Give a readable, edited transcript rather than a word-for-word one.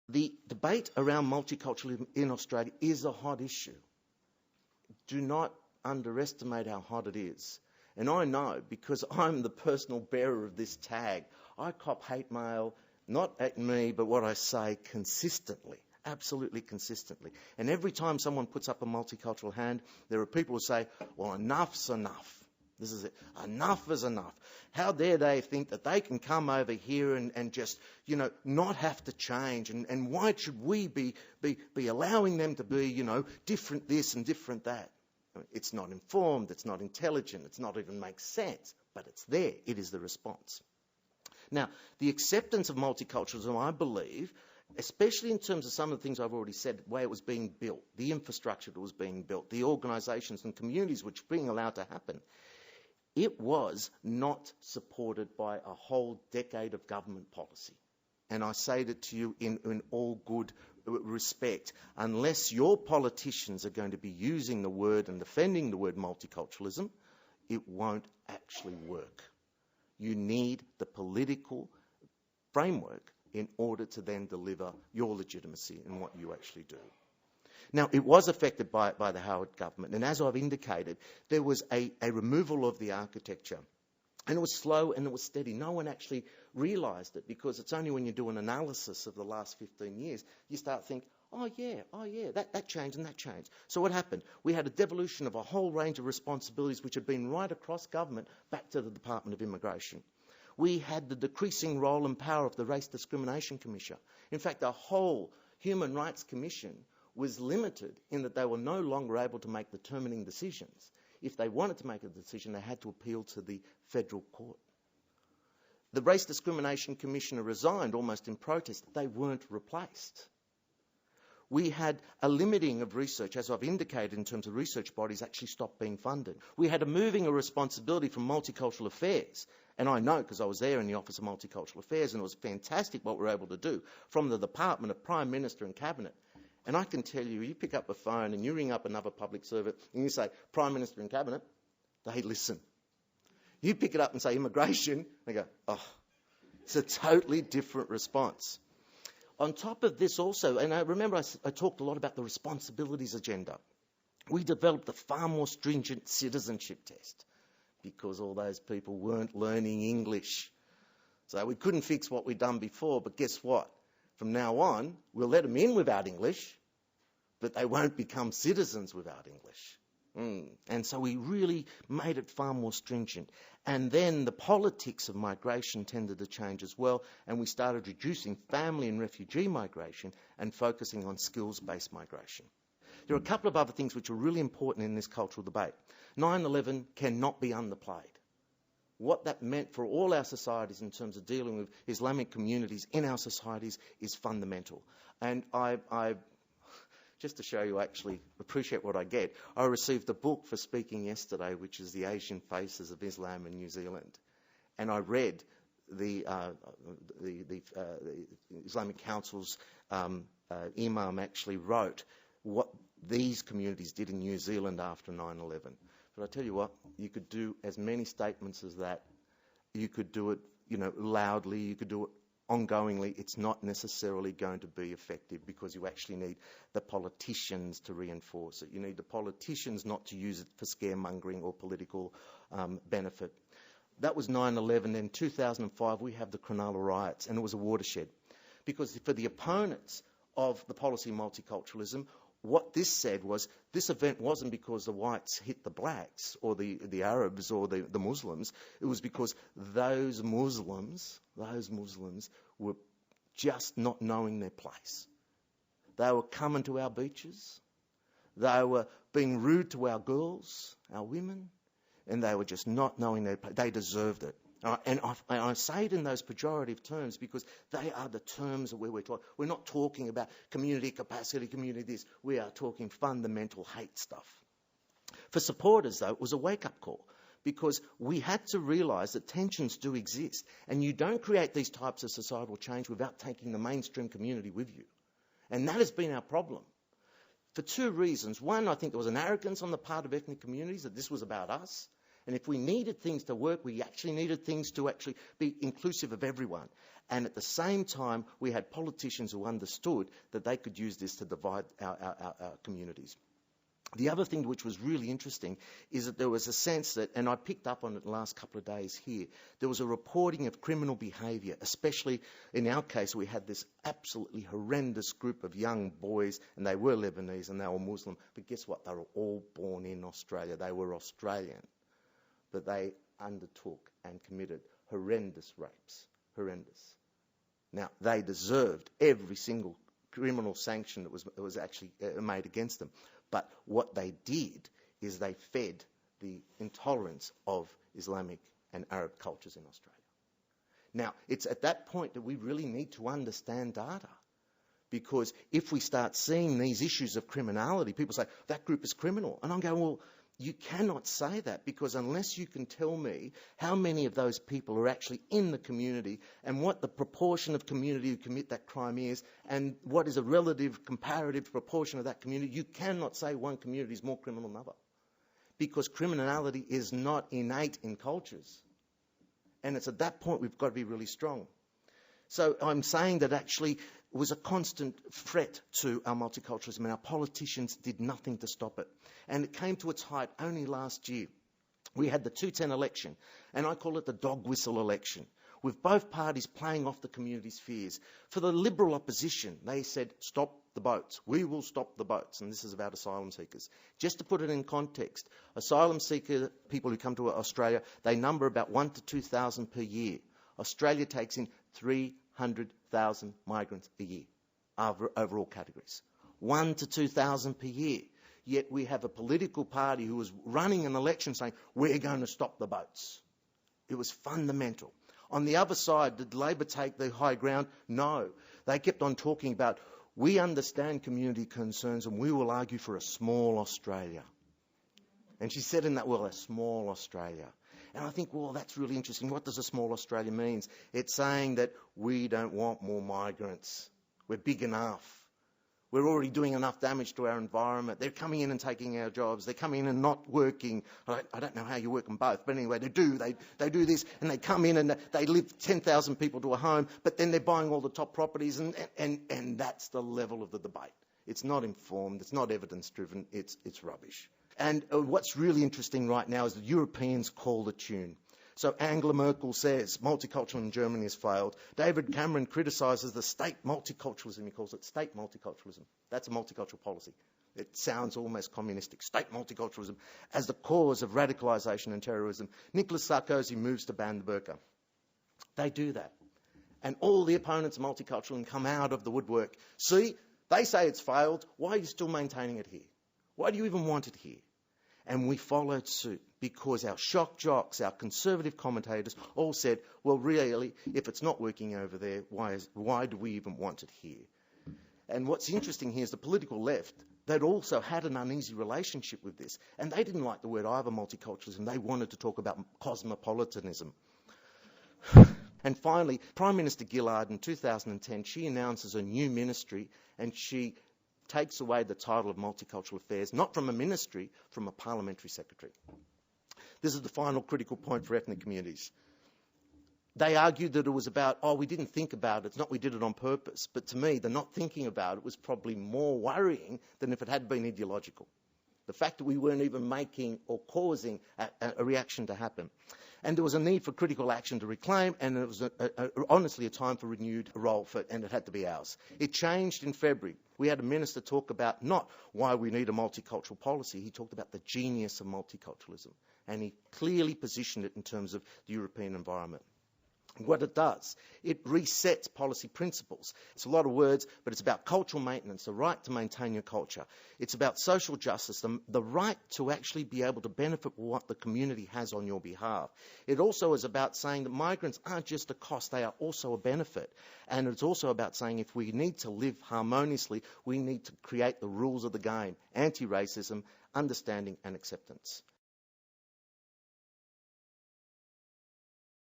The debate around multiculturalism in Australia is a hot issue. Do not underestimate how hot it is. And I know, because I'm the personal bearer of this tag, I cop hate mail, not at me, but what I say consistently, absolutely consistently. And every time someone puts up a multicultural hand, there are people who say, well, enough's enough. This is it. Enough is enough. How dare they think that they can come over here and just, not have to change? And why should we be allowing them to be, different this and different that? It's not informed, it's not intelligent, it's not even makes sense, but it's there. It is the response. Now, the acceptance of multiculturalism, I believe, especially in terms of some of the things I've already said, the way it was being built, the infrastructure that was being built, the organisations and communities which were being allowed to happen, it was not supported by a whole decade of government policy. And I say that to you in all good respect. Unless your politicians are going to be using the word and defending the word multiculturalism, it won't actually work. You need the political framework in order to then deliver your legitimacy in what you actually do. Now, it was affected by the Howard government, and as I've indicated, there was a removal of the architecture. And it was slow and it was steady. No one actually realised it, because it's only when you do an analysis of the last 15 years, you start to think, oh yeah, that changed and that changed. So what happened? We had a devolution of a whole range of responsibilities which had been right across government back to the Department of Immigration. We had the decreasing role and power of the Race Discrimination Commission. In fact, the whole Human Rights Commission was limited in that they were no longer able to make determining decisions. If they wanted to make a decision, they had to appeal to the federal court. The Race Discrimination Commissioner resigned almost in protest. They weren't replaced. We had a limiting of research, as I've indicated, in terms of research bodies actually stopped being funded. We had a moving of responsibility from multicultural affairs, and I know because I was there in the Office of Multicultural Affairs, and it was fantastic what we were able to do, from the Department of Prime Minister and Cabinet. And I can tell you, you pick up a phone and you ring up another public servant and you say, Prime Minister and Cabinet, they listen. You pick it up and say immigration, they go, oh, it's a totally different response. On top of this also, and I remember I talked a lot about the responsibilities agenda. We developed a far more stringent citizenship test because all those people weren't learning English. So we couldn't fix what we'd done before, but guess what? From now on, we'll let them in without English, but they won't become citizens without English. And so we really made it far more stringent. And then the politics of migration tended to change as well, and we started reducing family and refugee migration and focusing on skills-based migration. There are a couple of other things which are really important in this cultural debate. 9/11 cannot be underplayed. What that meant for all our societies in terms of dealing with Islamic communities in our societies is fundamental. And I just to show you, I actually appreciate what I get, I received a book for speaking yesterday, which is The Asian Faces of Islam in New Zealand. And I read the Islamic Council's imam actually wrote what these communities did in New Zealand after 9/11. But I tell you what, you could do as many statements as that. You could do it, loudly. You could do it ongoingly. It's not necessarily going to be effective because you actually need the politicians to reinforce it. You need the politicians not to use it for scaremongering or political benefit. That was 9/11. In 2005, we have the Cronulla Riots, and it was a watershed. Because for the opponents of the policy of multiculturalism, what this said was, this event wasn't because the whites hit the blacks or the Arabs or the Muslims. It was because those Muslims were just not knowing their place. They were coming to our beaches. They were being rude to our girls, our women, and they were just not knowing their place. They deserved it. And I say it in those pejorative terms because they are the terms that we're talking. We're not talking about community capacity, community this. We are talking fundamental hate stuff. For supporters, though, it was a wake-up call because we had to realise that tensions do exist, and you don't create these types of societal change without taking the mainstream community with you. And that has been our problem. For two reasons. One, I think there was an arrogance on the part of ethnic communities that this was about us. And if we needed things to work, we actually needed things to actually be inclusive of everyone. And at the same time, we had politicians who understood that they could use this to divide our communities. The other thing which was really interesting is that there was a sense that, and I picked up on it the last couple of days here, there was a reporting of criminal behaviour, especially in our case we had this absolutely horrendous group of young boys, and they were Lebanese and they were Muslim, but guess what? They were all born in Australia. They were Australian, but they undertook and committed horrendous rapes. Horrendous. Now, they deserved every single criminal sanction that was actually made against them. But what they did is they fed the intolerance of Islamic and Arab cultures in Australia. Now, it's at that point that we really need to understand data. Because if we start seeing these issues of criminality, people say, that group is criminal. And I'm going, well, you cannot say that, because unless you can tell me how many of those people are actually in the community and what the proportion of community who commit that crime is and what is a relative comparative proportion of that community, you cannot say one community is more criminal than another, because criminality is not innate in cultures. And it's at that point we've got to be really strong. So I'm saying that actually it was a constant threat to our multiculturalism, and our politicians did nothing to stop it. And it came to its height only last year. We had the 210 election, and I call it the dog whistle election, with both parties playing off the community's fears. For the Liberal opposition, they said, stop the boats. We will stop the boats. And this is about asylum seekers. Just to put it in context, asylum seeker people who come to Australia, they number about 1,000 to 2,000 per year. Australia takes in 300,000 migrants a year over all categories. 1,000 to 2,000 per year. Yet we have a political party who was running an election saying, we're going to stop the boats. It was fundamental. On the other side, did Labor take the high ground? No. They kept on talking about, we understand community concerns and we will argue for a small Australia. And she said in that, well, a small Australia. And I think, well, that's really interesting. What does a small Australia mean? It's saying that we don't want more migrants. We're big enough. We're already doing enough damage to our environment. They're coming in and taking our jobs. They're coming in and not working. I don't know how you work them both, but anyway, they do. They do this, and they come in and they live 10,000 people to a home, but then they're buying all the top properties, and that's the level of the debate. It's not informed. It's not evidence-driven. It's rubbish. And what's really interesting right now is the Europeans call the tune. So Angela Merkel says multiculturalism in Germany has failed. David Cameron criticises the state multiculturalism. He calls it state multiculturalism. That's a multicultural policy. It sounds almost communistic. State multiculturalism as the cause of radicalisation and terrorism. Nicolas Sarkozy moves to ban the burqa. They do that. And all the opponents of multiculturalism come out of the woodwork. See, they say it's failed. Why are you still maintaining it here? Why do you even want it here? And we followed suit because our shock jocks, our conservative commentators all said, well, really, if it's not working over there, why do we even want it here? And what's interesting here is the political left, they'd also had an uneasy relationship with this. And they didn't like the word either, multiculturalism. They wanted to talk about cosmopolitanism. And finally, Prime Minister Gillard in 2010, she announces a new ministry, and she takes away the title of Multicultural Affairs, not from a ministry, from a parliamentary secretary. This is the final critical point for ethnic communities. They argued that it was about, we didn't think about it. It's not we did it on purpose. But to me, the not thinking about it was probably more worrying than if it had been ideological. The fact that we weren't even making or causing a reaction to happen. And there was a need for critical action to reclaim, and it was honestly a time for renewed role for it, and it had to be ours. It changed in February. We had a minister talk about not why we need a multicultural policy. He talked about the genius of multiculturalism, and he clearly positioned it in terms of the European environment. What it does, it resets policy principles. It's a lot of words, but it's about cultural maintenance, the right to maintain your culture. It's about social justice, the right to actually be able to benefit from what the community has on your behalf. It also is about saying that migrants aren't just a cost, they are also a benefit. And it's also about saying if we need to live harmoniously, we need to create the rules of the game, anti-racism, understanding and acceptance.